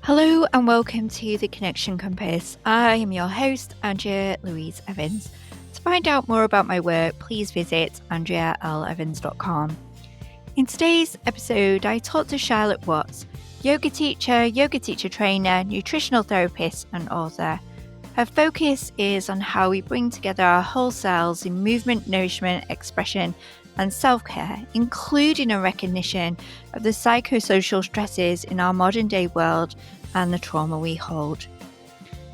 Hello and welcome to the Connection Compass. I am your host, Andrea Louise Evans. To find out more about my work, please visit andrealevans.com. In today's episode, I talked to Charlotte Watts, yoga teacher trainer, nutritional therapist, and author. Her focus is on how we bring together our whole selves in movement, nourishment, expression, and self-care, including a recognition of the psychosocial stresses in our modern day world and the trauma we hold.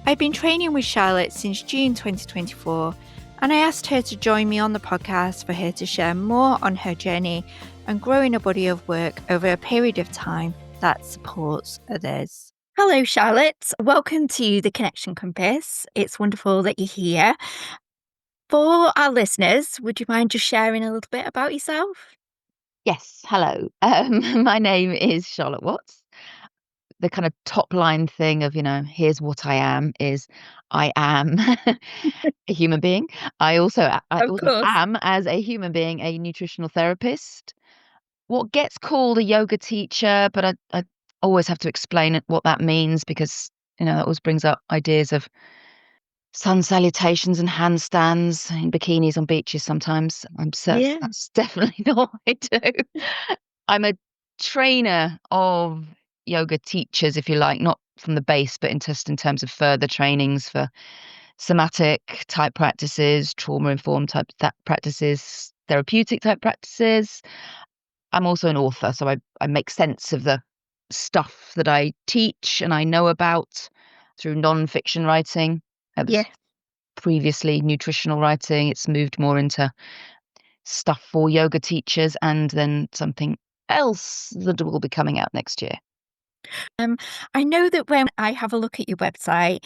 I've been training with Charlotte since June 2024, and I asked her to join me on the podcast for her to share more on her journey and growing a body of work over a period of time that supports others. Hello, Charlotte. Welcome to the Connection Compass. It's wonderful that you're here. For our listeners, would you mind just sharing a little bit about yourself? Yes, hello. My name is Charlotte Watts. The kind of top line thing of, here's what I am is I am a human being. I also Of course. am, as a human being, a nutritional therapist. What gets called a yoga teacher, but I always have to explain what that means because, that always brings up ideas of sun salutations and handstands in bikinis on beaches sometimes. I'm certain Yeah. that's definitely not what I do. I'm a trainer of yoga teachers, if you like, not from the base, but just in terms of further trainings for somatic type practices, trauma informed type practices, therapeutic type practices. I'm also an author, so I make sense of the stuff that I teach and I know about through non-fiction writing. It was Yeah. previously nutritional writing. It's moved more into stuff for yoga teachers and then something else that will be coming out next year. I know that when I have a look at your website,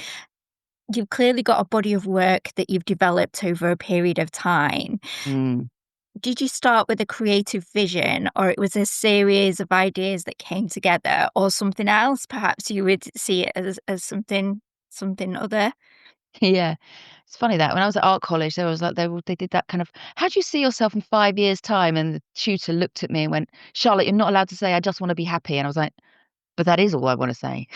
you've clearly got a body of work that you've developed over a period of time. Mm. Did you start with a creative vision, or it was a series of ideas that came together, or something else? Perhaps you would see it as something other. Yeah. It's funny that when I was at art college, there was like they did that kind of, how do you see yourself in 5 years' time? And the tutor looked at me and went, Charlotte, you're not allowed to say I just want to be happy. And I was like, but that is all I want to say.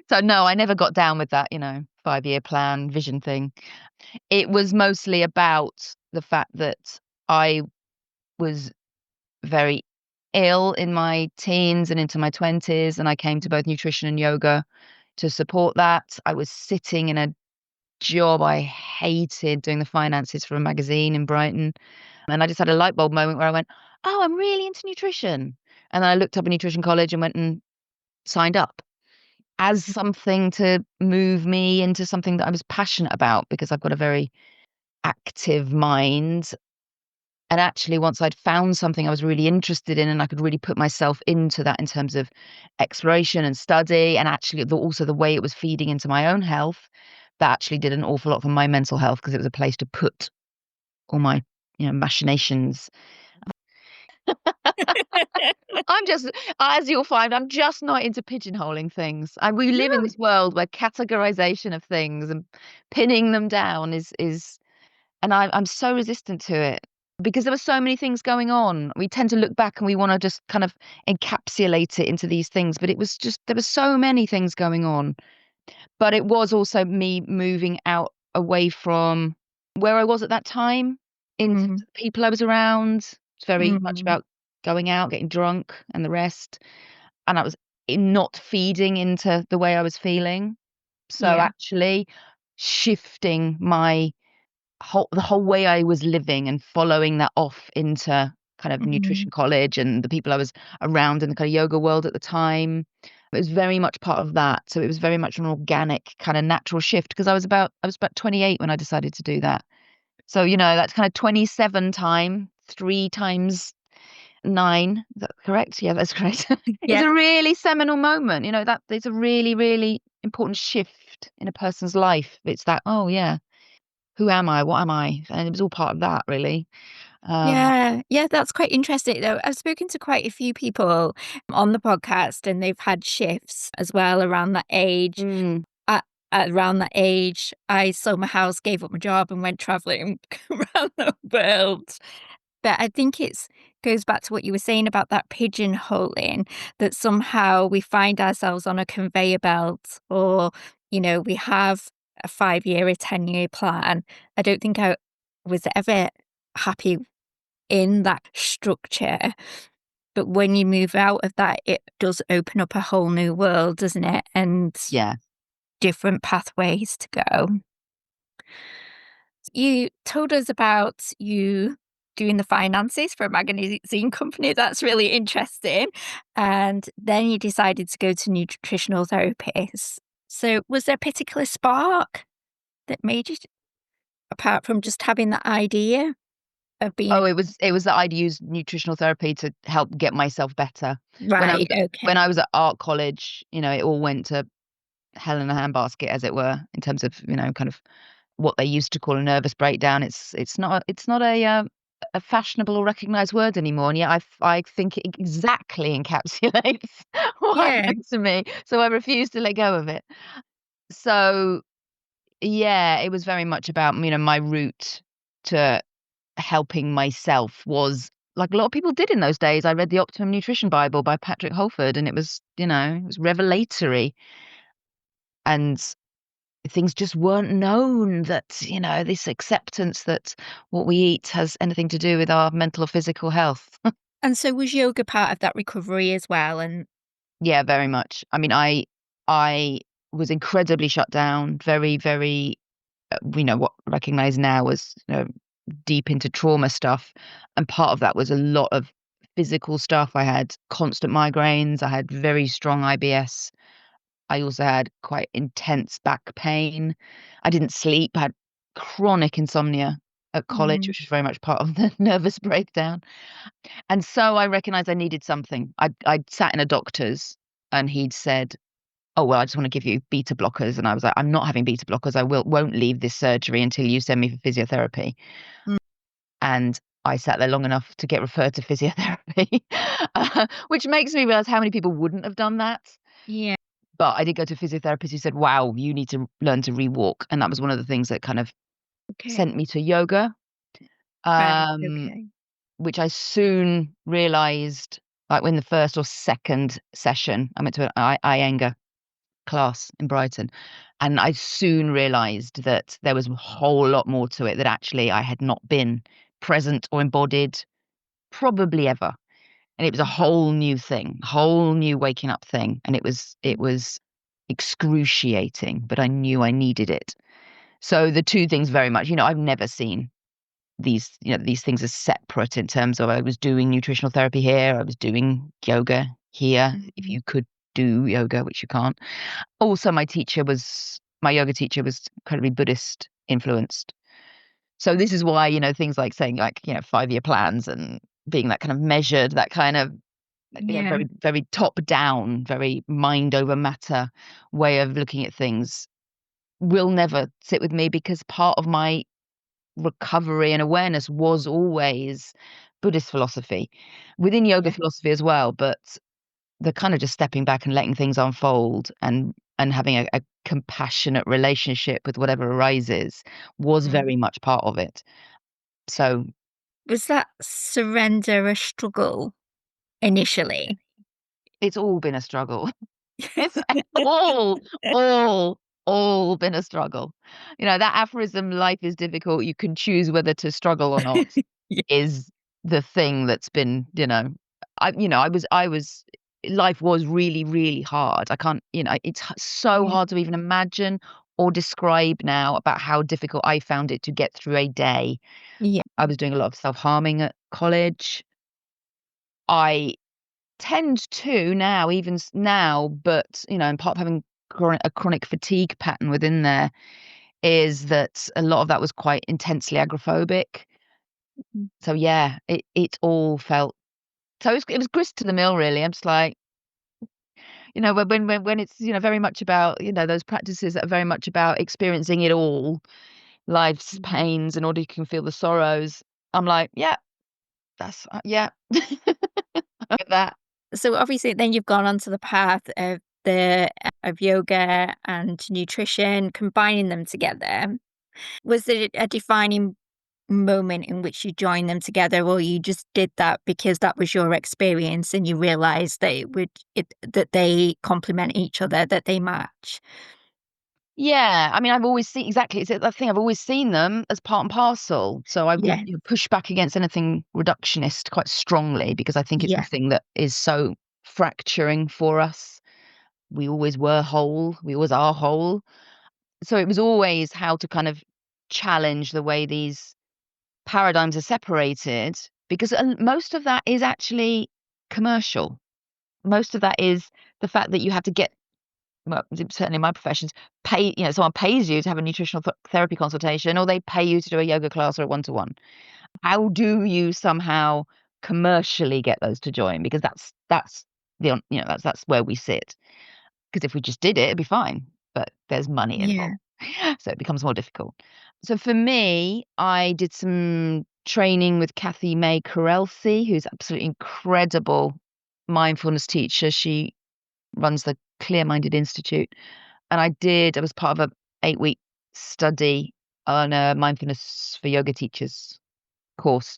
So no, I never got down with that, 5-year plan, vision thing. It was mostly about the fact that I was very ill in my teens and into my 20s, and I came to both nutrition and yoga to support that. I was sitting in a job I hated, doing the finances for a magazine in Brighton, and I just had a light bulb moment where I went, "Oh, I'm really into nutrition." And then I looked up a nutrition college and went and signed up as something to move me into something that I was passionate about because I've got a very active mind. And actually, once I'd found something I was really interested in and I could really put myself into that in terms of exploration and study, and actually also the way it was feeding into my own health, that actually did an awful lot for my mental health because it was a place to put all my, machinations. I'm just, as you'll find, I'm just not into pigeonholing things. We live in No. this world where categorization of things and pinning them down is and I'm so resistant to it because there were so many things going on. We tend to look back and we want to just kind of encapsulate it into these things, but it was just there were so many things going on. But it was also me moving out away from where I was at that time into Mm, the people I was around. It's very much mm, about going out, getting drunk and the rest. And I was not feeding into the way I was feeling. So yeah. actually shifting the whole way I was living and following that off into kind of Mm, nutrition college and the people I was around in the kind of yoga world at the time. It was very much part of that. So it was very much an organic kind of natural shift because I was about 28 when I decided to do that. So, that's kind of 27 time, 3 times 9. Is that correct? Yeah, that's correct. It's yeah. a really seminal moment, that it's a really, really important shift in a person's life. It's that, oh yeah, who am I? What am I? And it was all part of that, really. Um, Yeah, yeah, that's quite interesting though. I've spoken to quite a few people on the podcast and they've had shifts as well around that age. mm, Around that age, I sold my house, gave up my job and went traveling around the world. But I think it's goes back to what you were saying about that pigeonholing, that somehow we find ourselves on a conveyor belt, or, we have a 5 year, a 10-year plan. I don't think I was ever happy in that structure. But when you move out of that, it does open up a whole new world, doesn't it? And Yeah. different pathways to go. You told us about you doing the finances for a magazine company. That's really interesting. And then you decided to go to nutritional therapists. So, was there a particular spark that made you, apart from just having that idea of being Oh, it was that I'd use nutritional therapy to help get myself better. When I was right? when Okay. I was at art college, it all went to hell in a handbasket, as it were, in terms of, kind of what they used to call a nervous breakdown. It's not a fashionable or recognized word anymore, and yet I think it exactly encapsulates what Yeah. happened to me, so I refuse to let go of it. So, yeah, it was very much about, my route to helping myself was like a lot of people did in those days. I read the Optimum Nutrition Bible by Patrick Holford, and it was revelatory, and things just weren't known that, this acceptance that what we eat has anything to do with our mental or physical health. And so, was yoga part of that recovery as well? And Yeah, very much. I mean, I was incredibly shut down, very, very, what recognized now as, deep into trauma stuff. And part of that was a lot of physical stuff. I had constant migraines. I had very strong IBS. I also had quite intense back pain. I didn't sleep. I had chronic insomnia at college, mm, which was very much part of the nervous breakdown. And so I recognized I needed something. I'd sat in a doctor's, and he'd said, "Oh, well, I just want to give you beta blockers." And I was like, "I'm not having beta blockers. I won't leave this surgery until you send me for physiotherapy." mm, And I sat there long enough to get referred to physiotherapy, which makes me realize how many people wouldn't have done that. yeah. But I did go to a physiotherapist who said, "Wow, you need to learn to rewalk." And that was one of the things that kind of Okay. sent me to yoga, Right. um, Okay. which I soon realized, like in the first or second session, I went to an Iyengar class in Brighton, and I soon realized that there was a whole lot more to it, that actually I had not been present or embodied probably ever. And it was a whole new thing, whole new waking up thing. And it was excruciating, but I knew I needed it. So the two things very much, I've never seen these things as separate, in terms of I was doing nutritional therapy here, I was doing yoga here, if Mhm. you could do yoga, which you can't. Also, my yoga teacher was incredibly Buddhist influenced. So this is why, things like saying, like, 5-year plans and being that kind of measured, that kind of, Yeah. very, very top down, very mind over matter way of looking at things will never sit with me, because part of my recovery and awareness was always Buddhist philosophy, within yoga Yeah. philosophy as well. But the kind of just stepping back and letting things unfold, and having a compassionate relationship with whatever arises was Mm. very much part of it. So Was that surrender a struggle initially? it's all been a struggle. It's all, all, all been a struggle. That aphorism, "Life is difficult, you can choose whether to struggle or not," Yeah. is the thing that's been, I was life was really, really hard. I can't, it's so Yeah. hard to even imagine or describe now about how difficult I found it to get through a day. Yeah. I was doing a lot of self-harming at college. I tend to now, even now, but, and part of having a chronic fatigue pattern within there is that a lot of that was quite intensely agoraphobic. Mhm. So yeah, it all felt, so it was grist to the mill, really. I'm just like, when it's, very much about, those practices that are very much about experiencing it all, life's Mhm. pains, in order you can feel the sorrows. I'm like, yeah, that's yeah, like that. So obviously then you've gone onto the path of yoga and nutrition, combining them together. Was there a defining moment in which you joined them together, or you just did that because that was your experience and you realized that that they complement each other, that they match? Yeah, I mean, I've always seen exactly, it's that thing, I've always seen them as part and parcel, so I would, Yeah, push back against anything reductionist quite strongly because I think it's the yeah, thing that is so fracturing for us. We always were whole, we always are whole. So it was always how to kind of challenge the way these paradigms are separated because most of that is actually commercial. Most of that is the fact that you have to get, well, certainly in my professions, pay, someone pays you to have a nutritional therapy consultation, or they pay you to do a yoga class or a one-to-one. How do you somehow commercially get those to join? Because that's that's where we sit. Because if we just did it, it'd be fine, but there's money yeah. involved, so it becomes more difficult. So for me, I did some training with Kathy May Carelsi, who's absolutely incredible mindfulness teacher. She runs the Clear Minded Institute, and I was part of a 8-week study on a mindfulness for yoga teachers course.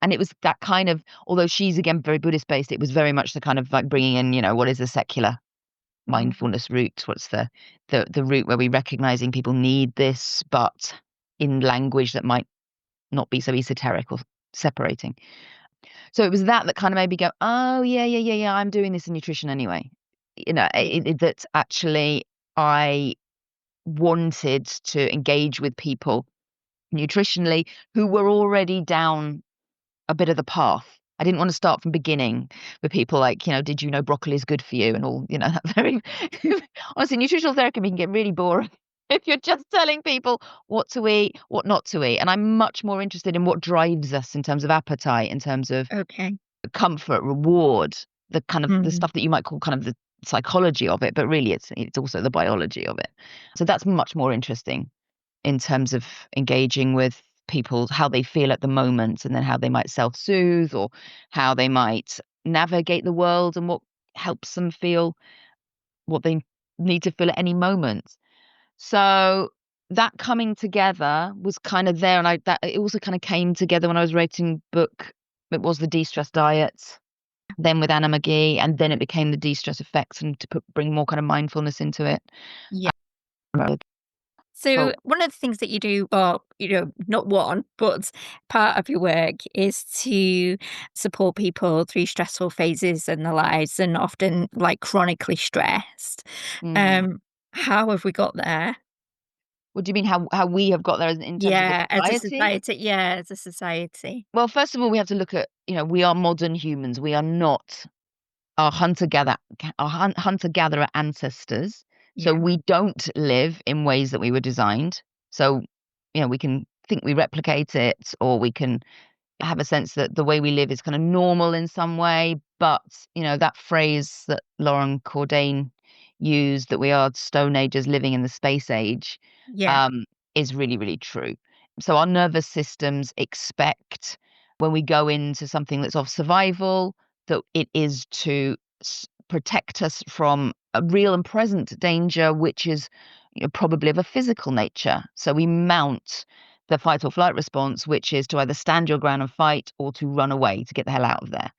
And it was that kind of, although she's again very Buddhist based, it was very much the kind of like bringing in, what is the secular Mhm. mindfulness route? What's the route where we recognizing people need this, but in language that might not be so esoteric or separating. So it was that kind of made me go, oh yeah, yeah, yeah, yeah. I'm doing this in nutrition anyway. Yeah, That actually I wanted to engage with people nutritionally who were already down a bit of the path. I didn't want to start from beginning with people like, did you know broccoli is good for you and all, that very honestly, nutritional therapy can get really boring if you're just telling people what to eat, what not to eat. And I'm much more interested in what drives us in terms of appetite, in terms of okay. comfort, reward, the kind of the Mhm. stuff that you might call kind of the psychology of it, but really it's also the biology of it. So that's much more interesting in terms of engaging with people, how they feel at the moment, and then how they might self-soothe or how they might navigate the world and what helps them feel what they need to feel at any moment. So that coming together was kind of there, and that it also kind of came together when I was writing book. It was the de-stress diet, then with Anna McGee, and then it became the de-stress effects, and to bring more kind of mindfulness into it. Yeah. Uh, So So one of the things that you do, or not one, but part of your work is to support people through stressful phases in their lives, and often like chronically stressed. mm. Um, how have we got there? What do you mean how we have got there in terms of a Yeah, as a society? society. Yeah, as a society. Well, first of all, we have to look at, we are modern humans. We are not our hunter-gatherer ancestors. So Yeah, we don't live in ways that we were designed. So, we can think we replicate it, or we can have a sense that the way we live is kind of normal in some way. But, that phrase that Lauren Cordain used, that we are Stone Agers living in the space age, yeah, um, is really, really true. So our nervous systems expect when we go into something that's of survival, that it is to protect us from a real and present danger, which is probably of a physical nature. So we mount the fight or flight response, which is to either stand your ground and fight or to run away to get the hell out of there.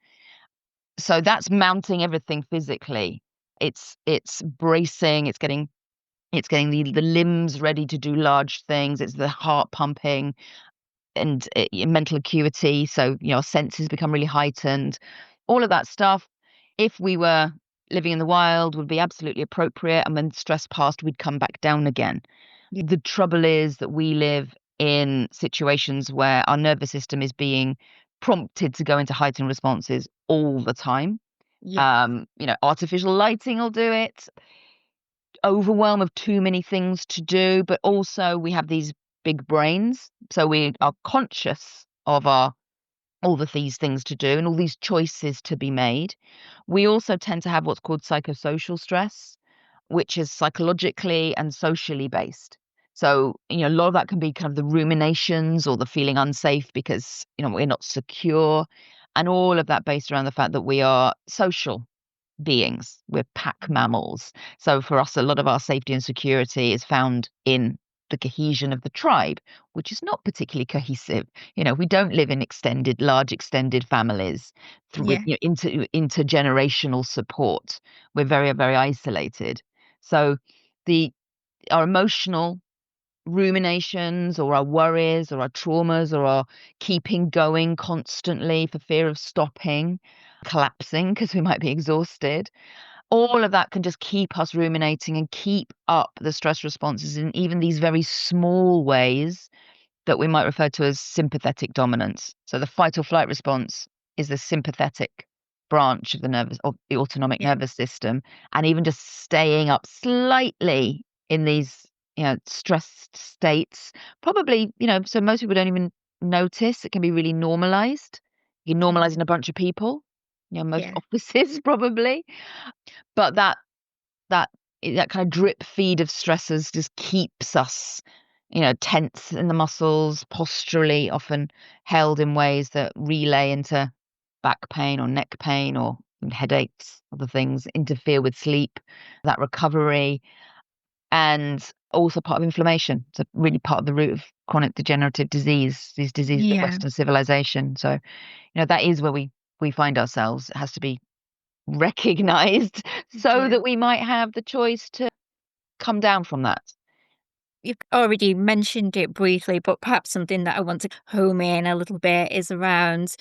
So that's mounting everything physically. It's bracing, it's getting the limbs ready to do large things, it's the heart pumping and mental acuity. So, our senses become really heightened. All of that stuff, if we were living in the wild, would be absolutely appropriate. And when stress passed, we'd come back down again. yeah, The trouble is that we live in situations where our nervous system is being prompted to go into heightened responses all the time. yeah, Artificial lighting will do it, overwhelm of too many things to do, but also we have these big brains. So we are conscious of all of these things to do and all these choices to be made. We also tend to have what's called psychosocial stress, which is psychologically and socially based. So, a lot of that can be kind of the ruminations or the feeling unsafe because, we're not secure. And all of that based around the fact that we are social beings. We're pack mammals. So for us, a lot of our safety and security is found in the cohesion of the tribe, which is not particularly cohesive. We don't live in large extended families with Yeah. intergenerational support. We're very, very isolated. So the our emotional ruminations or our worries or our traumas or our keeping going constantly for fear of stopping, collapsing because we might be exhausted, all of that can just keep us ruminating and keep up the stress responses in even these very small ways that we might refer to as sympathetic dominance. So the fight or flight response is the sympathetic branch of the autonomic Yeah. nervous system. And even just staying up slightly in these, stressed states, probably, so most people don't even notice. It can be really normalized. You normalize in a bunch of people, most Yeah. offices probably. But that that kind of drip feed of stressors just keeps us, tense in the muscles, posturally often held in ways that relay into back pain or neck pain or headaches, other things, interfere with sleep, that recovery, and also part of inflammation. It's a really part of the root of chronic degenerative disease, these diseases of Yeah. Western civilization. So, that is where we find ourselves. It has to be recognized so Yeah. that we might have the choice to come down from that. You've already mentioned it briefly, but perhaps something that I want to home in a little bit is around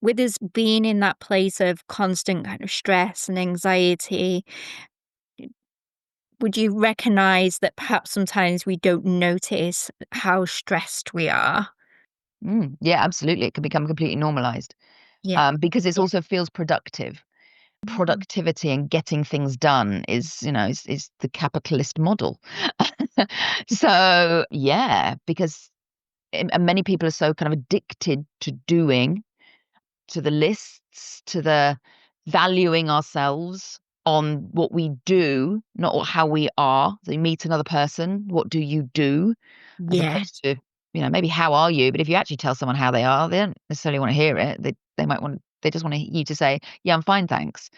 with us being in that place of constant kind of stress and anxiety. Would you recognize that perhaps sometimes we don't notice how stressed we are? Yeah, absolutely. It can become completely normalized, Yeah. because it Yeah. also feels productive. Mhm. Productivity and getting things done is the capitalist model. So yeah, because and many people are so kind of addicted to doing, to the lists, to the valuing ourselves on what we do, not how we are. So you meet another person, what do you do? As Yeah. opposed to, maybe how are you? But if you actually tell someone how they are, they don't necessarily want to hear it. They might want they just want you to say, yeah, I'm fine, thanks.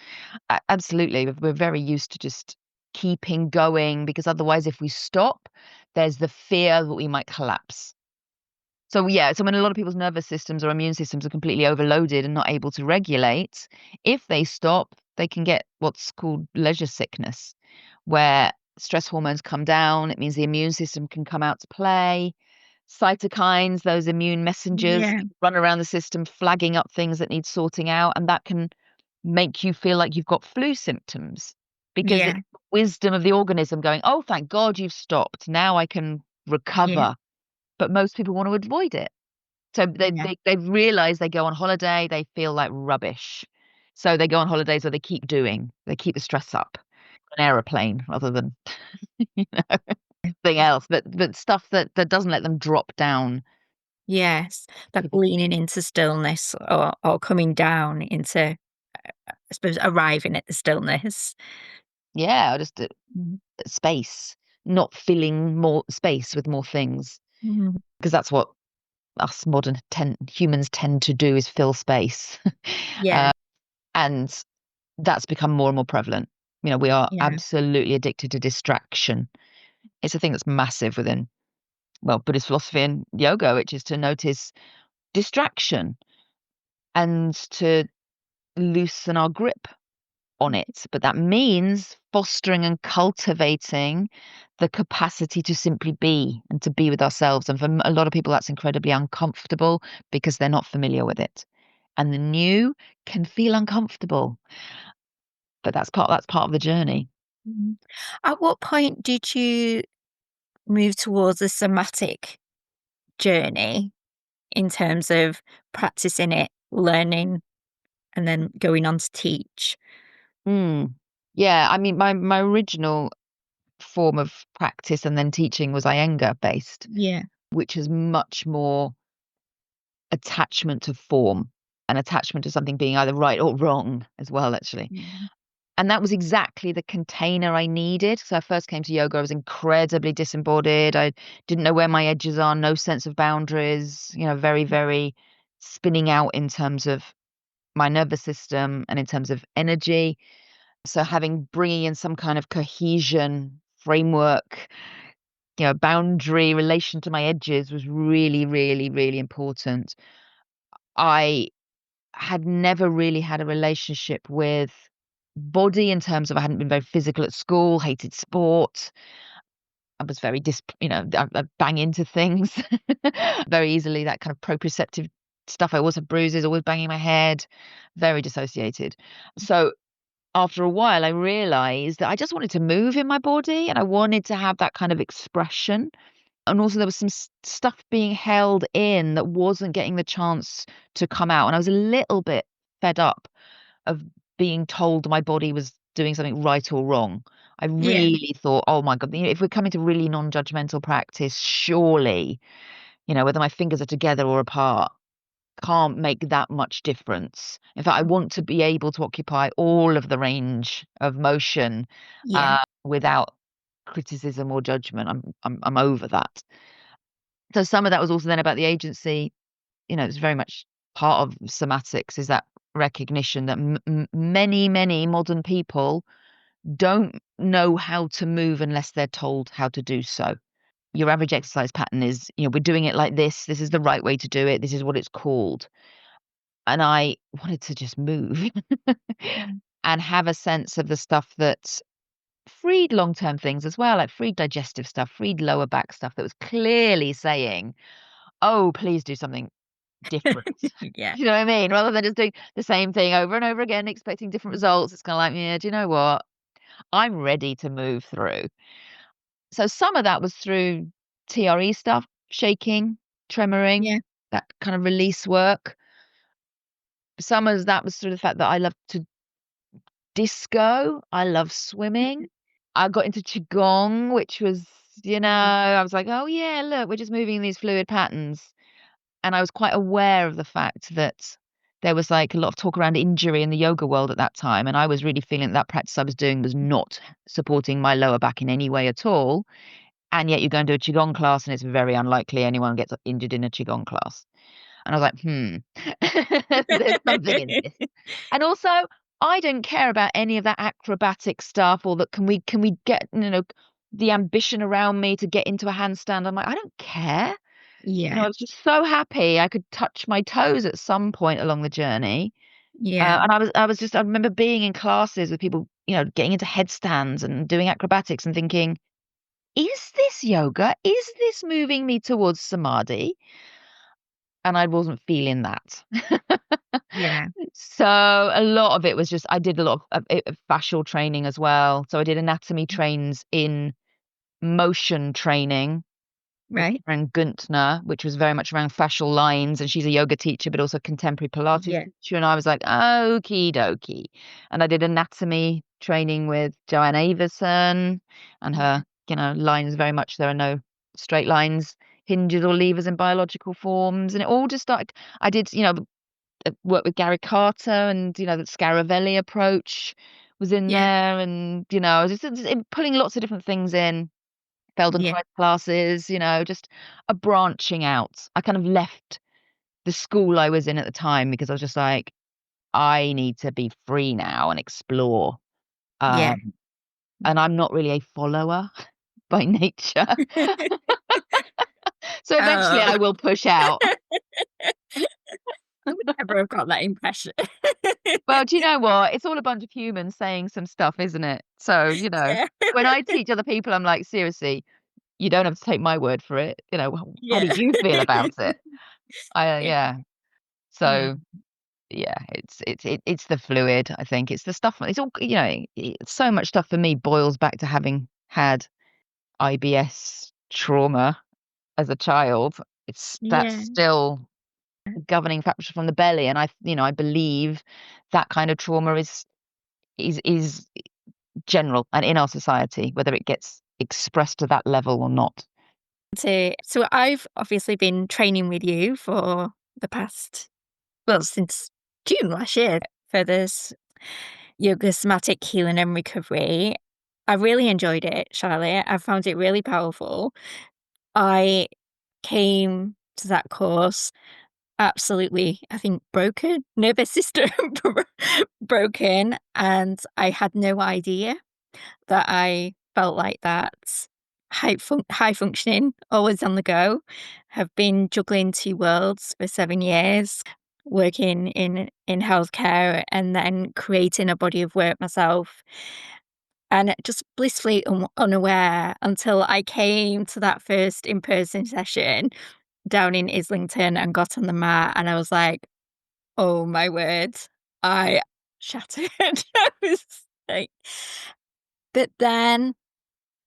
Absolutely. We're very used to just keeping going because otherwise if we stop, there's the fear that we might collapse. So yeah, so when a lot of people's nervous systems or immune systems are completely overloaded and not able to regulate, if they stop, they can get what's called leisure sickness, where stress hormones come down. It means the immune system can come out to play. Cytokines, those immune messengers, Yeah. run around the system flagging up things that need sorting out, and that can make you feel like you've got flu symptoms because Yeah. it's the wisdom of the organism going, "Oh, thank God you've stopped. Now I can Yeah. recover." But most people want to avoid it. So Yeah. they've realized they go on holiday, they feel like rubbish. So they go on holidays where they keep doing, they keep the stress up. An aeroplane rather than, you know, thing else, but stuff that doesn't let them drop down. Yes. That People, leaning into stillness or coming down into, I suppose, arriving at the stillness. yeah, or just Mhm. space, not filling more space with more things, Mhm. because that's what us humans tend to do is fill space. Yeah. uh, and that's become more and more prevalent. We are Yeah. absolutely addicted to distraction. It's a thing that's massive within, well, Buddhist philosophy and yoga, which is to notice distraction and to loosen our grip on it. But that means fostering and cultivating the capacity to simply be and to be with ourselves. And for a lot of people, that's incredibly uncomfortable because they're not familiar with it. And the new can feel uncomfortable, but that's part of the journey. Mhm. At what point did you move towards a somatic journey in terms of practicing it, learning, and then going on to teach? Mm. Yeah, I mean, my original form of practice and then teaching was Iyengar based, Yeah. which is much more attachment to form and attachment to something being either right or wrong as well, actually. Mhm. And that was exactly the container I needed. So I first came to yoga, I was incredibly disembodied. I didn't know where my edges are, no sense of boundaries, very, very spinning out in terms of my nervous system and in terms of energy. So bringing in some kind of cohesion framework boundary relation to my edges was really, really, really important. I had never really had a relationship with body in terms of I hadn't been very physical at school, hated sport. I was very I bang into things very easily, that kind of proprioceptive stuff. I always have bruises, always banging my head, very dissociated. So after a while, I realized that I just wanted to move in my body and I wanted to have that kind of expression. And also, there was some stuff being held in that wasn't getting the chance to come out. And I was a little bit fed up of being told my body was doing something right or wrong. I Yeah. really thought, oh my God, if we're coming to really non-judgmental practice, surely, whether my fingers are together or apart can't make that much difference. In fact, I want to be able to occupy all of the range of motion Yeah. without criticism or judgment. I'm over that. So some of that was also then about the agency. It's very much part of somatics is that recognition that many, many modern people don't know how to move unless they're told how to do so. Your average exercise pattern is, we're doing it like this. This is the right way to do it. This is what it's called. And I wanted to just move and have a sense of the stuff that freed long-term things as well, like freed digestive stuff, freed lower back stuff that was clearly saying, oh, please do something different. Yeah. You know what I mean? Rather than just doing the same thing over and over again, expecting different results. It's kind of like, yeah, do you know what? I'm ready to move through. So some of that was through TRE stuff, shaking, tremoring, Yeah. that kind of release work. Some of that was through the fact that I love to disco. I love swimming. I got into qigong, which was, I was like, oh yeah, look, we're just moving these fluid patterns. And I was quite aware of the fact that there was like a lot of talk around injury in the yoga world at that time. And I was really feeling that practice I was doing was not supporting my lower back in any way at all. And yet you go and do a qigong class and it's very unlikely anyone gets injured in a qigong class. And I was like, there's something in this. And also, I don't care about any of that acrobatic stuff or that can we get, the ambition around me to get into a handstand. I'm like, I don't care. I Yeah. was just so happy I could touch my toes at some point along the journey. Yeah. And I remember being in classes with people, getting into headstands and doing acrobatics and thinking, is this yoga? Is this moving me towards samadhi? And I wasn't feeling that. Yeah. So a lot of it was just I did a lot of fascial training as well. So I did anatomy trains in motion training with Right. Karen Guntner, which was very much around fascial lines, and she's a yoga teacher, but also contemporary Pilates Yeah. teacher. And I was like, okie dokie. And I did anatomy training with Joanne Avison, and her, lines very much there are no straight lines, hinges or levers in biological forms, and it all just started. I did, work with Gary Carter, and the Scaravelli approach was in Yeah. there, and I was just pulling lots of different things in. Yeah. Feldenkrais classes, just a branching out. I kind of left the school I was in at the time because I was just like, I need to be free now and explore. Yeah. Um, and I'm not really a follower by nature. So eventually Oh, I will push out. I would never have got that impression. Well, do you know what? It's all a bunch of humans saying some stuff, isn't it? So, Yeah. when I teach other people, I'm like, seriously, you don't have to take my word for it. How do Yeah. you feel about it? Yeah. Yeah. Mm. So yeah, it's the fluid. I think it's the stuff. It's all so much stuff for me boils back to having had IBS trauma as a child. That's Yeah. still a governing factor from the belly, and I believe that kind of trauma is general and in our society, whether it gets expressed to that level or not. So I've obviously been training with you for the past, well, since June last year for this yoga somatic healing and recovery. I really enjoyed it, Charlotte. I found it really powerful. I came to that course absolutely, I think, broken, nervous system broken, and I had no idea that I felt like that. high functioning, always on the go. Have been juggling two worlds for 7 years, working in healthcare and then creating a body of work myself, and just blissfully unaware until I came to that first in-person session down in Islington and got on the mat, and I was like, "Oh my word." I shattered. I was like, but then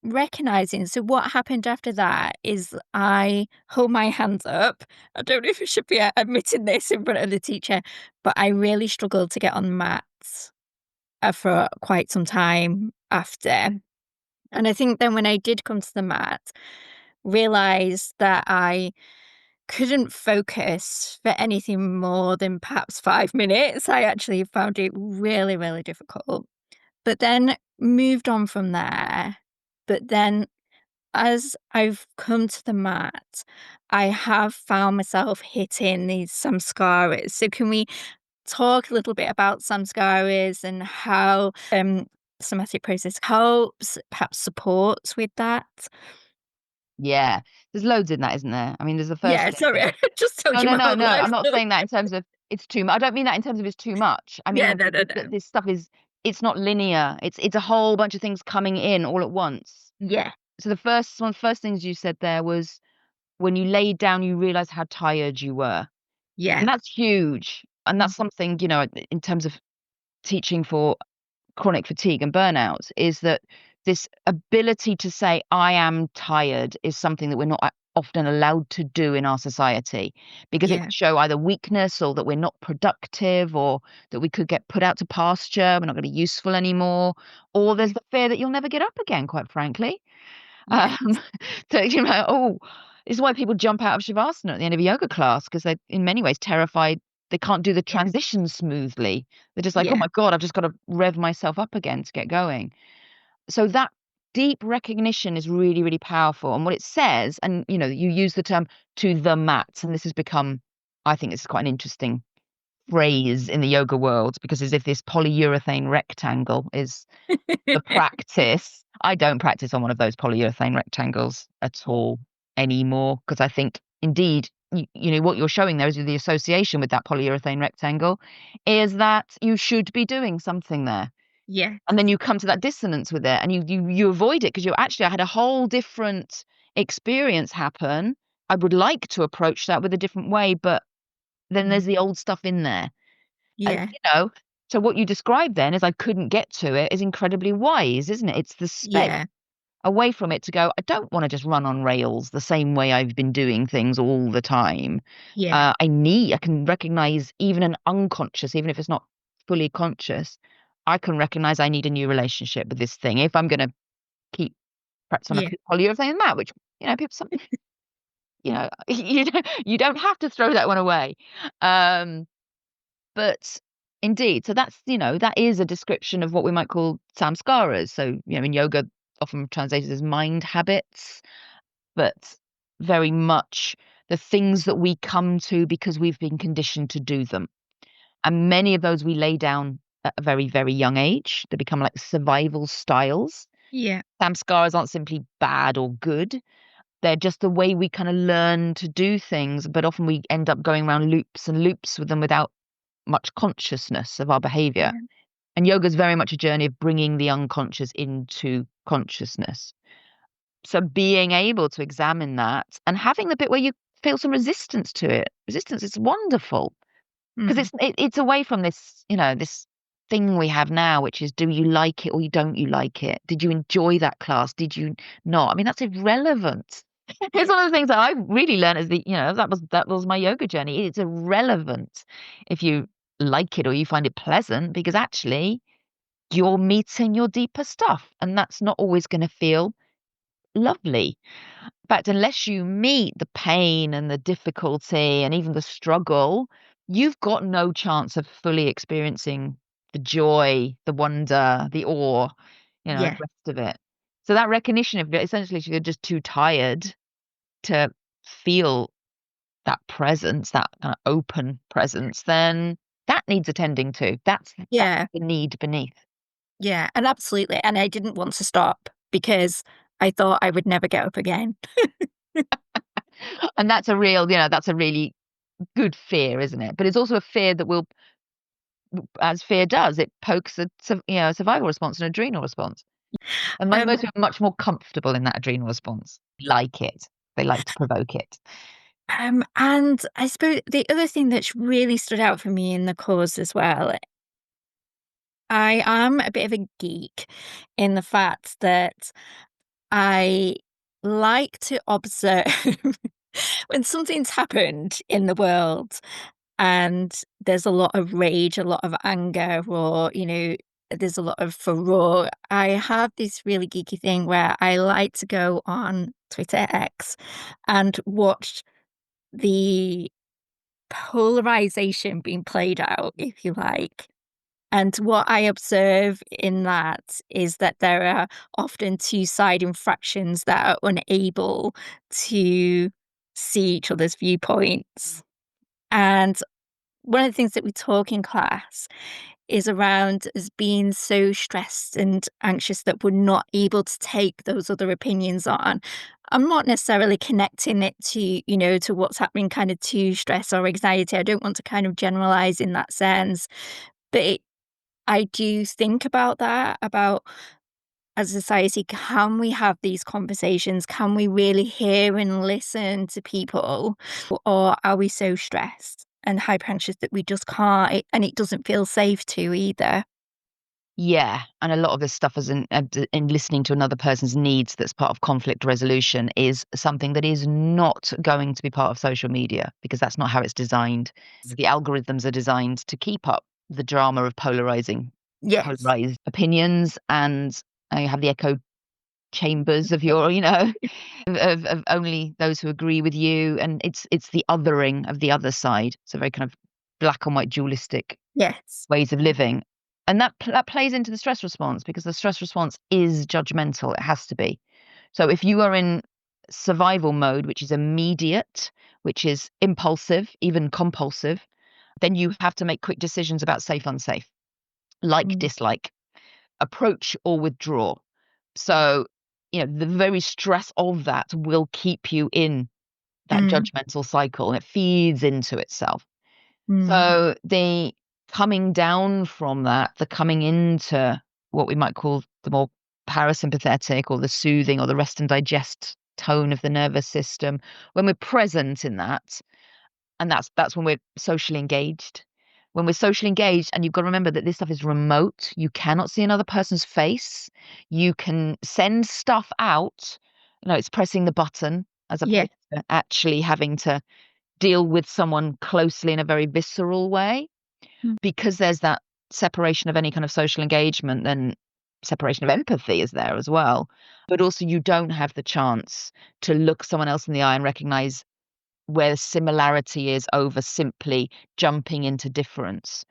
recognizing, so what happened after that is I hold my hands up. I don't know if I should be admitting this in front of the teacher, but I really struggled to get on the mats for quite some time after. And I think then when I did come to the mat, realized that I couldn't focus for anything more than perhaps 5 minutes. I actually found it really, really difficult. But then moved on from there. But then as I've come to the mat, I have found myself hitting these samskaras. So can we talk a little bit about samskaras and how somatic process helps, perhaps supports with that? Yeah. There's loads in that, isn't there? I mean, there's the first Yeah, thing sorry, is I just told no, you no, my no, whole no, I'm life not story. saying that in terms of it's too much. I don't mean that in terms of it's too much. I Yeah, mean, no, no, no. this stuff is it's not linear. It's a whole bunch of things coming in all at once. Yeah, So one of the first things you said there was when you laid down, you realized how tired you were. yeah, And that's huge. And that's something, in terms of teaching for chronic fatigue and burnout, is that this ability to say, I am tired, is something that we're not often allowed to do in our society because it yeah, would show either weakness or that we're not productive or that we could get put out to pasture, we're not going to be useful anymore, or there's the fear that you'll never get up again, quite frankly. yeah, Um, so, this is why people jump out of Shavasana at the end of a yoga class because they're in many ways terrified they can't do the yeah, transition smoothly. They're just like, oh yeah, my God, I've just got to rev myself up again to get going. So that deep recognition is really, really powerful. And what it says, and you use the term to the mat, and this has become, I think this is quite an interesting phrase in the yoga world because as if this polyurethane rectangle is the practice. I don't practice on one of those polyurethane rectangles at all anymore because I think indeed what you're showing there is the association with that polyurethane rectangle is that you should be doing something there. yeah, And then you come to that dissonance with it and you avoid it because you actually I had a whole different experience happen. I would like to approach that with a different way, but then mm, there's the old stuff in there. And, yeah, so what you described then is I couldn't get to it is incredibly wise, isn't it? It's the space yeah, away from it to go, I don't want to just run on rails the same way I've been doing things all the time. yeah, I can recognize even an unconscious, even if it's not fully conscious, I can recognize I need a new relationship with this thing if I'm going to keep practice on a yeah, polyurethane mat, which, people, you don't have to throw that one away. Um, But indeed, so that is a description of what we might call samskaras. So, in yoga, often translated as mind habits, but very much the things that we come to because we've been conditioned to do them. And many of those we lay down at a very, very young age. They become like survival styles. yeah, Samskaras aren't simply bad or good. They're just the way we kind of learn to do things, but often we end up going around loops and loops with them without much consciousness of our behavior. yeah, And yoga is very much a journey of bringing the unconscious into consciousness. So being able to examine that and having the bit where you feel some resistance to it. Resistance is wonderful because mm, it's away from this thing we have now, which is do you like it or you don't you like it? Did you enjoy that class? Did you not? I mean, that's irrelevant. yeah, It's one of the things that I really learned as that was my yoga journey. It's irrelevant if you like it or you find it pleasant because actually you're meeting your deeper stuff and that's not always going to feel lovely. In fact, unless you meet the pain and the difficulty and even the struggle, you've got no chance of fully experiencing the joy, the wonder, the awe, the yeah, rest of it. So that recognition of it, essentially, if you're just too tired to feel that presence, that kind of open presence, then that needs attending to. That's yeah, the need beneath. yeah, and absolutely. And I didn't want to stop because I thought I would never get up again. And that's a real, that's a really good fear, isn't it? But it's also a fear that will, as fear does, it pokes a survival response, an adrenal response. And Um, most people are much more comfortable in that adrenal response. Like it. They like to provoke it. and I suppose the other thing that's really stood out for me in the course as well, I am a bit of a geek in the fact that I like to observe when something's happened in the world and there's a lot of rage, a lot of anger, or, there's a lot of furore. I have this really geeky thing where I like to go on Twitter X and watch the polarization being played out, if you like. And what I observe in that is that there are often two siding fractions that are unable to see each other's viewpoints. And one of the things that we talk in class is around us being so stressed and anxious that we're not able to take those other opinions on. I'm not necessarily connecting it to, to what's happening kind of to stress or anxiety. I don't want to kind of generalize in that sense. But I do think about that, about as a society, can we have these conversations? Can we really hear and listen to people? Or are we so stressed and hyper anxious that we just can't, and it doesn't feel safe to either? Yeah, and a lot of this stuff is in listening to another person's needs that's part of conflict resolution is something that is not going to be part of social media because that's not how it's designed. The algorithms are designed to keep up the drama of Yes. polarized opinions, and you have the echo chambers of your, of only those who agree with you, and it's the othering of the other side. It's a very kind of black and white dualistic Yes. ways of living. And that plays into the stress response because the stress response is judgmental. It has to be. So if you are in survival mode, which is immediate, which is impulsive, even compulsive, then you have to make quick decisions about safe, unsafe, like, Mm, dislike, approach, or withdraw. So, the very stress of that will keep you in that mm, judgmental cycle and it feeds into itself. mm. So the coming down from that, the coming into what we might call the more parasympathetic or the soothing or the rest and digest tone of the nervous system, when we're present in that, and that's when we're socially engaged. When we're socially engaged, and you've got to remember that this stuff is remote, you cannot see another person's face. You can send stuff out. It's pressing the button as Yeah. opposed to actually having to deal with someone closely in a very visceral way. Mm. Because there's that separation of any kind of social engagement, then separation of empathy is there as well. But also, you don't have the chance to look someone else in the eye and recognize where similarity is over simply jumping into difference.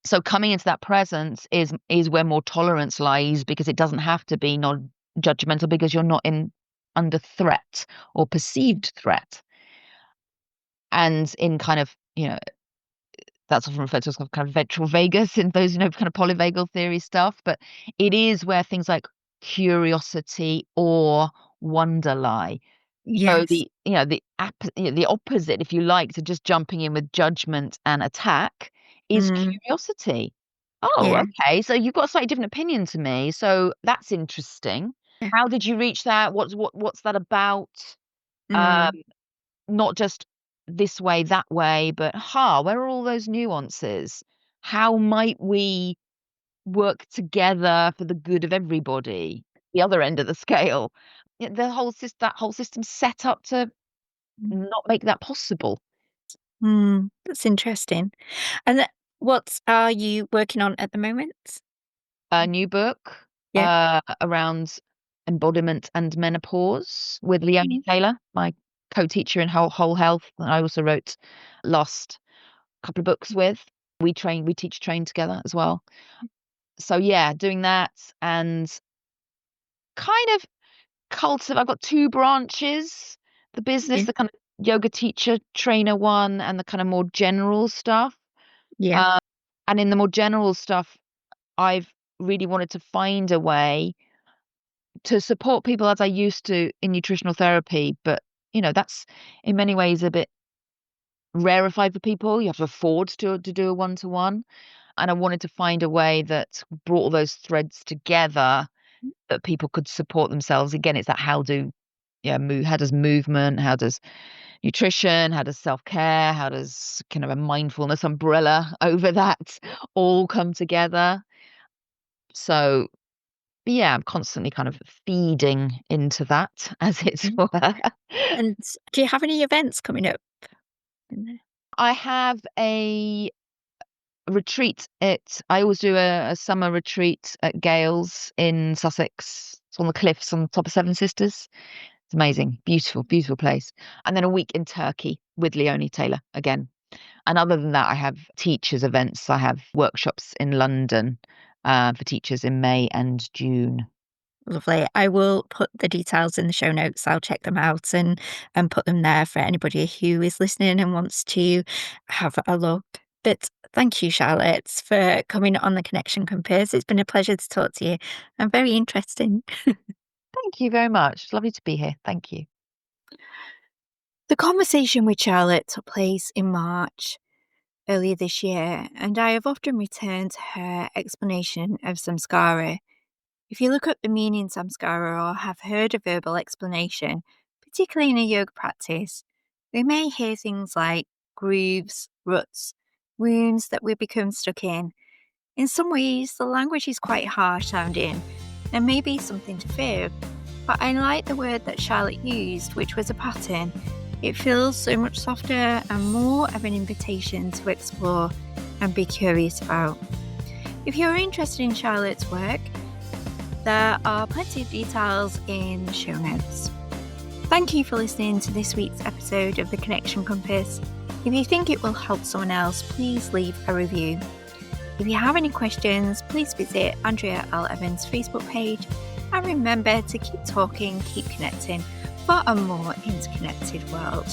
So coming into that presence is where more tolerance lies because it doesn't have to be non-judgmental because you're not in under threat or perceived threat. And in kind of, that's often referred to as kind of ventral vagus in those, kind of polyvagal theory stuff. But it is where things like curiosity or wonder lie. So Yes. the opposite, if you like, to just jumping in with judgment and attack is Mm, curiosity. Oh, yeah. okay. So you've got a slightly different opinion to me. So that's interesting. Yeah. How did you reach that? What's that about? Um, Mm, Not just this way, that way, but where are all those nuances? How might we work together for the good of everybody? The other end of the scale. That whole system's set up to mm, not make that possible. that's interesting. And what are you working on at the moment? A new book Yeah. around embodiment and menopause with Leonie Mm, Taylor, my co-teacher in whole health. That I also wrote last couple of books with. We teach train together as well. So yeah, doing that and kind of I've got two branches, the business, yeah. the kind of yoga teacher, trainer one, and the kind of more general stuff. Yeah. Uh, and in the more general stuff, I've really wanted to find a way to support people as I used to in nutritional therapy, but that's in many ways a bit rarefied for people. You have to afford to do a one-to-one, and I wanted to find a way that brought all those threads together that people could support themselves. Again, it's that how does movement, how does nutrition, how does self-care, how does kind of a mindfulness umbrella over that all come together? So yeah, I'm constantly kind of feeding into that, as it Mm. were. And do you have any events coming up in there? I have a retreat I always do a summer retreat at Gales in Sussex. It's on the cliffs on top of Seven Sisters. It's amazing. Beautiful, beautiful place. And then a week in Turkey with Leonie Taylor again. And other than that, I have teachers' events. I have workshops in London for teachers in May and June. Lovely. I will put the details in the show notes. I'll check them out and put them there for anybody who is listening and wants to have a look. But thank you, Charlotte, for coming on the Connection Compass. It's been a pleasure to talk to you and very interesting. Thank you very much. It's lovely to be here. Thank you. The conversation with Charlotte took place in March earlier this year, and I have often returned to her explanation of samskara. If you look up the meaning samskara or have heard a verbal explanation, particularly in a yoga practice, we may hear things like grooves, ruts, wounds that we become stuck in. In some ways, the language is quite harsh sounding and may be something to fear, but I like the word that Charlotte used, which was a pattern. It feels so much softer and more of an invitation to explore and be curious about. If you're interested in Charlotte's work, there are plenty of details in the show notes. Thank you for listening to this week's episode of The Connection Compass. If you think it will help someone else, please leave a review. If you have any questions, please visit Andrea L. Evans' Facebook page. And remember to keep talking, keep connecting for a more interconnected world.